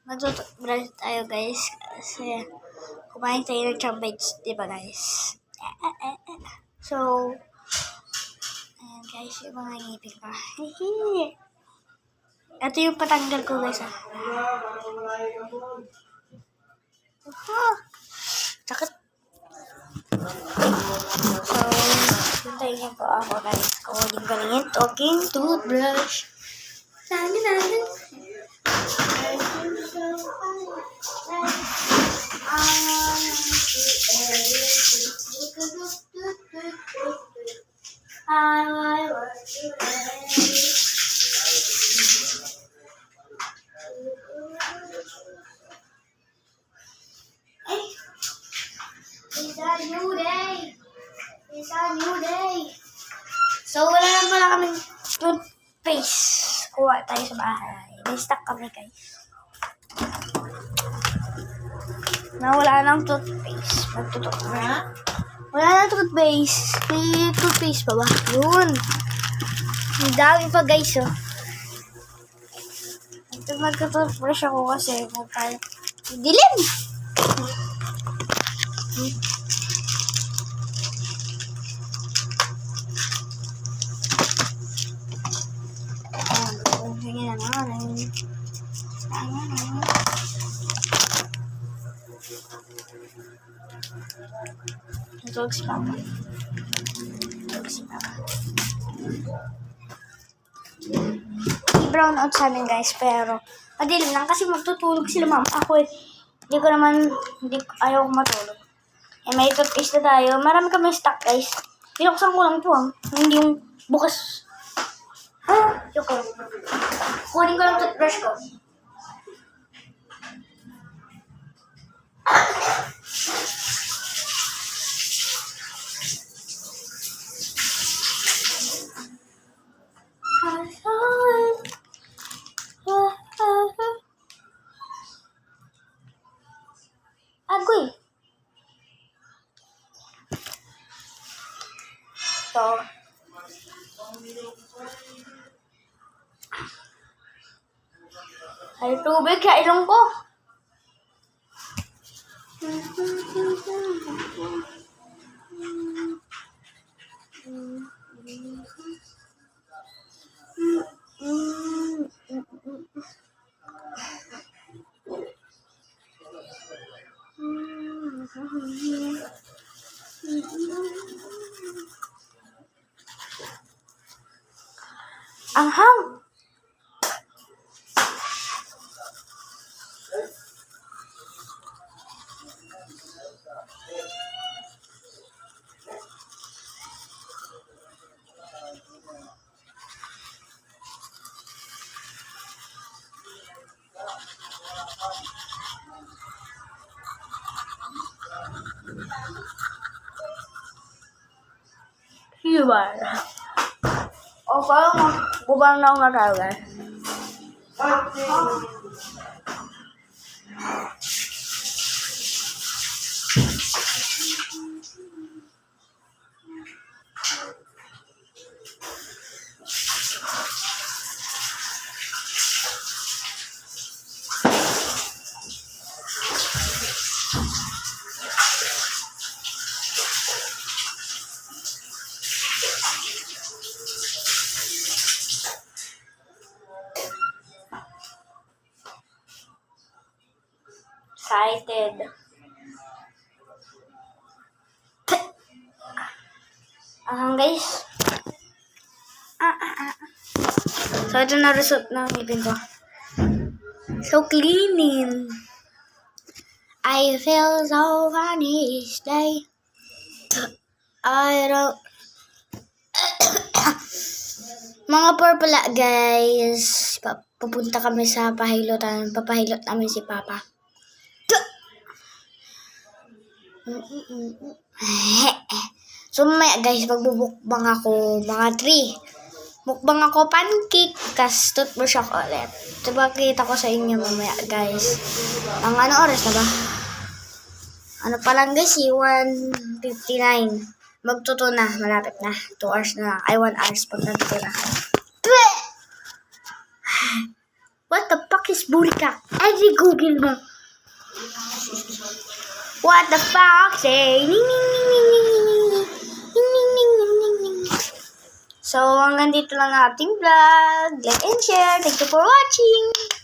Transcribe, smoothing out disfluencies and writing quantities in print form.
Magtutubrush tayo guys. Kasi kumain tayo ng chambage, diba guys? So, ayan guys, yung mga ngipin ko. Ito yung patanggal ko guys. Sakit. So, hintayin po ako guys. Galing talking toothbrush. It's a new day. So, wala lang pala kaming toothpaste. Kuha tayo sa bahay. May stock kami guys. Wala nang toothpaste. Magtutok na. Wala nang toothpaste. May toothpaste pa ba? Yun. Ang dami pa guys oh. Ito magka-toothbrush ako kasi dilim. Tulog si Papa. Brown out sa amin guys, pero madilim lang kasi magtutulog sila mama. Ako ayaw ko matulog. May toothpaste na tayo. Marami kami stock guys. Pinuksan ko lang ito hindi yung bukas. Yung ko. Kunin ko lang toothbrush ko. Agoy. So, ay tubig sa ilong ko. Anghang. Hibar. O, parang bubang na ako na tayo, guys. Excited. Guys. So, ito na result ng ngipin ko. So cleaning. I feel so funny each day. I don't... Mga purple guys. Pupunta kami sa pahilotan. Papahilot namin si Papa. So mamaya guys, magbubukbang ako mga 3. Mukbang ako pancake, kas toothbrush ako ulit. Diba kita ko sa inyo mamaya guys. Ang ano oras na ba? Ano pa lang guys, 1:59. Magtuto na, malapit na. 2 hours na. 1 hours pag natuto na. What the fuck is Diyos, buri ka. Ay, di Google mo. What the fuck? Say, ning, ning, ning, ning, ning, ning, ning, ning, ning, ning, ning, ning. So, hanggang dito lang ating vlog. Like and share. Thank you for watching.